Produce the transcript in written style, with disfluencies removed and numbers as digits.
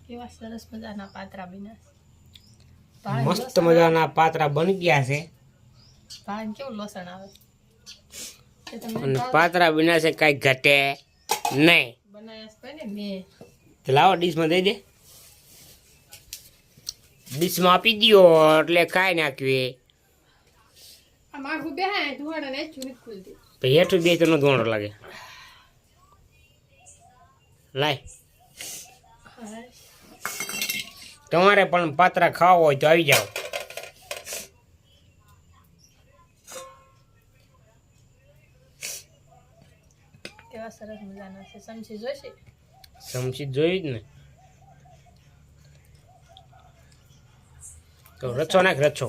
કેવા સરસ મજાના પાત્રા બન્યા મસ્ત મજાના પાત્રા બની ગયા છે ભાન કેવું લસણ આવે અને પાત્રા બન્યા છે કાંઈ ઘટે નહીં બનાવ્યા છે ને મેં તો લાવો ડીશમાં દઈ દે ડીશમાં આપી દો એટલે ખાઈ નાખ્યું આ માગું બેહાય ધુવાડા ને ચૂરી ખુલતી પછી હેઠું બે તો નો ધોણો લાગે લાય તમારે પણ પાત્રા ખાવા હોય તો આવી જાઓ કેવા સરસ મજાના છે સમસી જોશે સમસી જોઈ જ ને તો રચો નાખ રચો